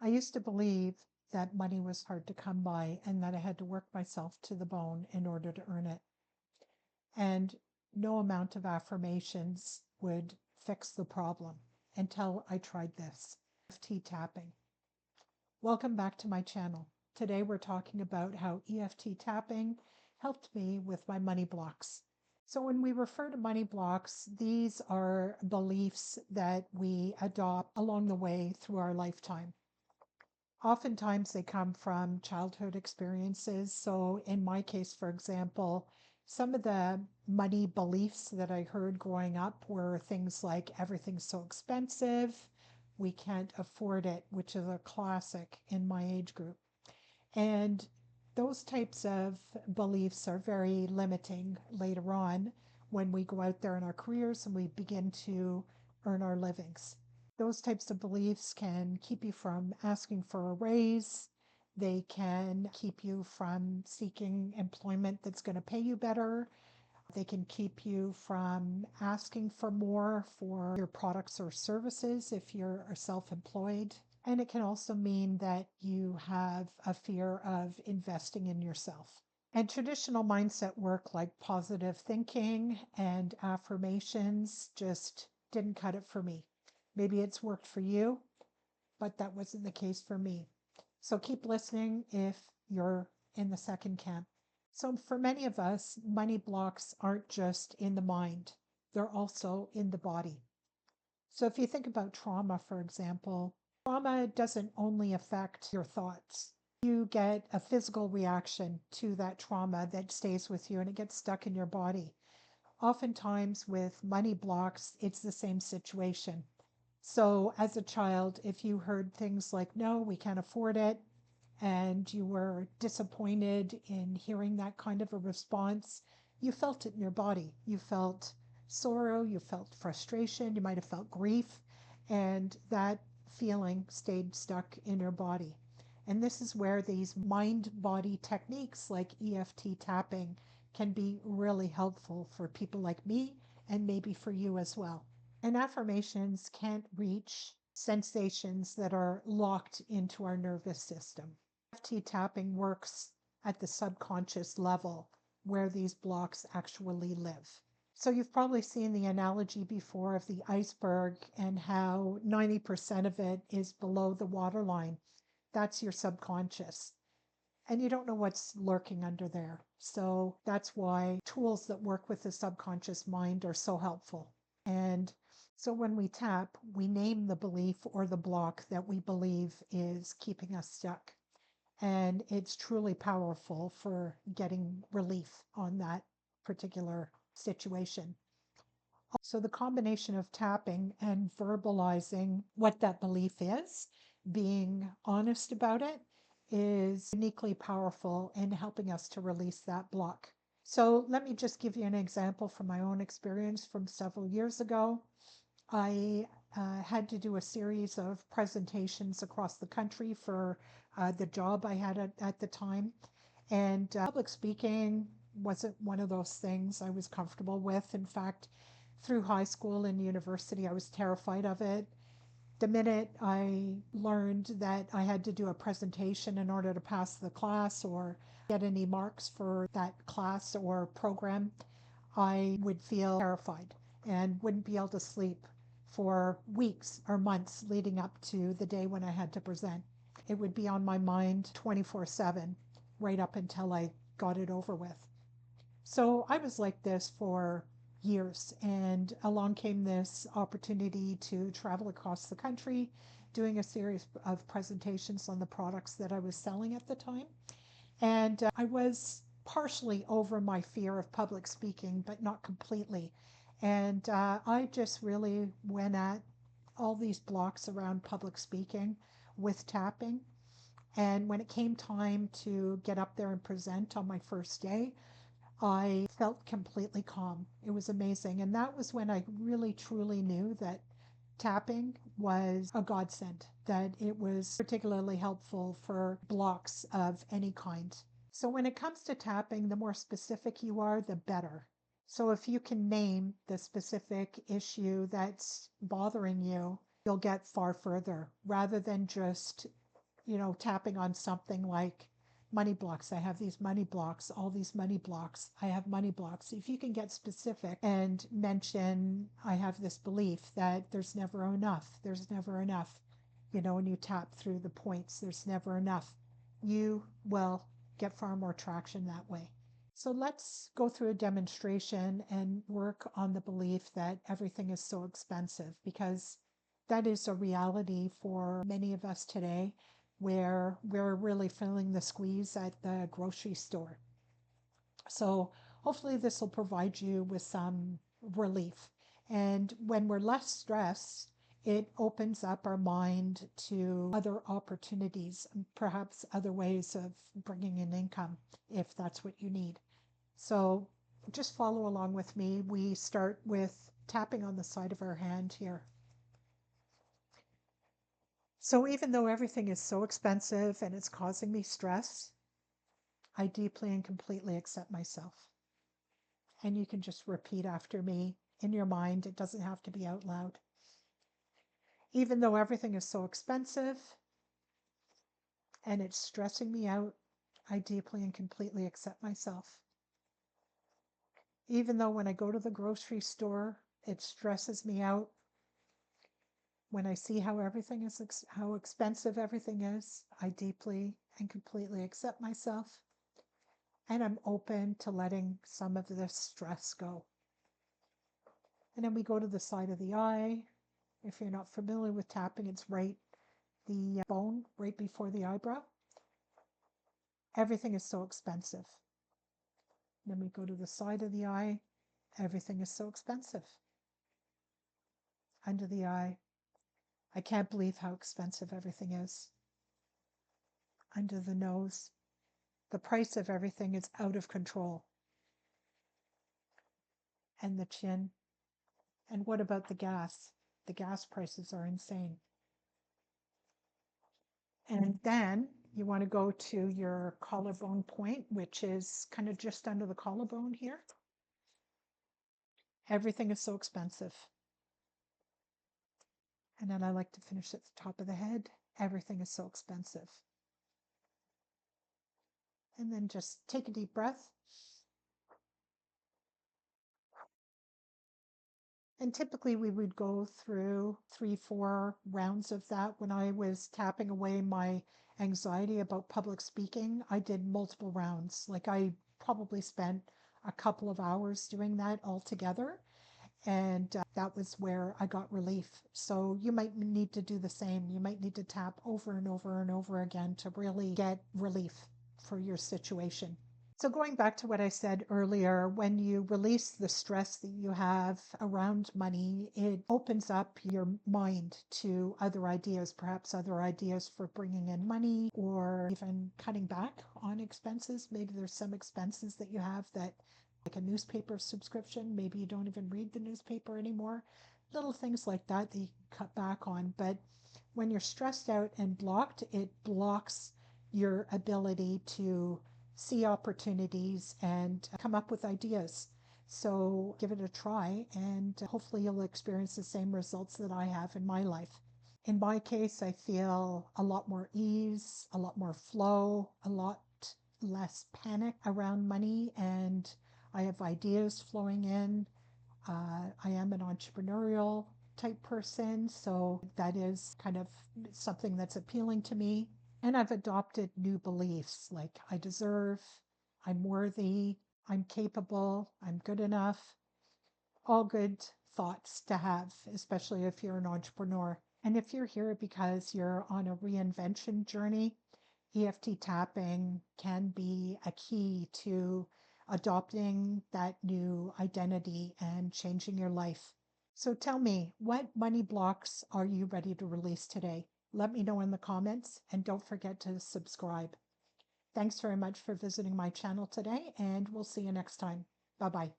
I used to believe that money was hard to come by and that I had to work myself to the bone in order to earn it. And no amount of affirmations would fix the problem until I tried this EFT tapping. Welcome back to my channel. Today we're talking about how EFT tapping helped me with my money blocks. So when we refer to money blocks, these are beliefs that we adopt along the way through our lifetime. Oftentimes they come from childhood experiences. So in my case, for example, some of the money beliefs that I heard growing up were things like everything's so expensive, we can't afford it, which is a classic in my age group. And those types of beliefs are very limiting later on when we go out there in our careers and we begin to earn our livings. Those types of beliefs can keep you from asking for a raise. They can keep you from seeking employment that's going to pay you better. They can keep you from asking for more for your products or services if you're self-employed. And it can also mean that you have a fear of investing in yourself. And traditional mindset work like positive thinking and affirmations just didn't cut it for me. Maybe it's worked for you, but that wasn't the case for me. So keep listening if you're in the second camp. So for many of us, money blocks aren't just in the mind, they're also in the body. So if you think about trauma, for example, trauma doesn't only affect your thoughts. You get a physical reaction to that trauma that stays with you and it gets stuck in your body. Oftentimes with money blocks, it's the same situation. So as a child, if you heard things like, no, we can't afford it, and you were disappointed in hearing that kind of a response, you felt it in your body. You felt sorrow, you felt frustration, you might have felt grief, and that feeling stayed stuck in your body. And this is where these mind-body techniques like EFT tapping can be really helpful for people like me and maybe for you as well. And affirmations can't reach sensations that are locked into our nervous system. EFT tapping works at the subconscious level where these blocks actually live. So you've probably seen the analogy before of the iceberg and how 90% of it is below the waterline. That's your subconscious. And you don't know what's lurking under there. So that's why tools that work with the subconscious mind are so helpful. And so when we tap, we name the belief or the block that we believe is keeping us stuck. And it's truly powerful for getting relief on that particular situation. So the combination of tapping and verbalizing what that belief is, being honest about it, is uniquely powerful in helping us to release that block. So let me just give you an example from my own experience from several years ago. I had to do a series of presentations across the country for the job I had at the time. And public speaking wasn't one of those things I was comfortable with. In fact, through high school and university, I was terrified of it. The minute I learned that I had to do a presentation in order to pass the class or get any marks for that class or program, I would feel terrified and wouldn't be able to sleep for weeks or months leading up to the day when I had to present. It would be on my mind 24/7 right up until I got it over with. So I was like this for years, and along came this opportunity to travel across the country doing a series of presentations on the products that I was selling at the time. And I was partially over my fear of public speaking, but not completely. And I just really went at all these blocks around public speaking with tapping. And when it came time to get up there and present on my first day, I felt completely calm. It was amazing. And that was when I really truly knew that tapping was a godsend, that it was particularly helpful for blocks of any kind. So when it comes to tapping, the more specific you are, the better. So if you can name the specific issue that's bothering you, you'll get far further rather than just tapping on something like money blocks. I have these money blocks, all these money blocks. I have money blocks. If you can get specific and mention, I have this belief that there's never enough, there's never enough, when you tap through the points, there's never enough, you will get far more traction that way. So let's go through a demonstration and work on the belief that everything is so expensive, because that is a reality for many of us today, where we're really feeling the squeeze at the grocery store. So hopefully this will provide you with some relief. And when we're less stressed, it opens up our mind to other opportunities, perhaps other ways of bringing in income, if that's what you need. So just follow along with me. We start with tapping on the side of our hand here. So even though everything is so expensive and it's causing me stress, I deeply and completely accept myself. And you can just repeat after me in your mind. It doesn't have to be out loud. Even though everything is so expensive and it's stressing me out, I deeply and completely accept myself. Even though when I go to the grocery store, it stresses me out, when I see how expensive everything is, I deeply and completely accept myself, and I'm open to letting some of this stress go. And then we go to the side of the eye. If you're not familiar with tapping, it's right the bone right before the eyebrow. Everything is so expensive. Then we go to the side of the eye. Everything is so expensive. Under the eye. I can't believe how expensive everything is. Under the nose. The price of everything is out of control. And the chin. And what about the gas? The gas prices are insane. And then you want to go to your collarbone point, which is kind of just under the collarbone here. Everything is so expensive. And then I like to finish at the top of the head. Everything is so expensive. And then just take a deep breath. And typically we would go through 3-4 rounds of that. When I was tapping away my anxiety about public speaking, I did multiple rounds. Like I probably spent a couple of hours doing that altogether. And that was where I got relief. So you might need to do the same. You might need to tap over and over and over again to really get relief for your situation. So going back to what I said earlier, when you release the stress that you have around money, it opens up your mind to other ideas, perhaps other ideas for bringing in money or even cutting back on expenses. Maybe there's some expenses that you have that, like a newspaper subscription, maybe you don't even read the newspaper anymore. Little things like that that you can cut back on. But when you're stressed out and blocked, it blocks your ability to see opportunities and come up with ideas. So give it a try, and hopefully you'll experience the same results that I have in my life. In my case, I feel a lot more ease, a lot more flow, a lot less panic around money, and I have ideas flowing in. I am an entrepreneurial type person, so that is kind of something that's appealing to me. And I've adopted new beliefs like I deserve, I'm worthy, I'm capable, I'm good enough. All good thoughts to have, especially if you're an entrepreneur. And if you're here because you're on a reinvention journey, EFT tapping can be a key to adopting that new identity and changing your life. So tell me, what money blocks are you ready to release today? Let me know in the comments, and don't forget to subscribe. Thanks very much for visiting my channel today, and we'll see you next time. Bye-bye.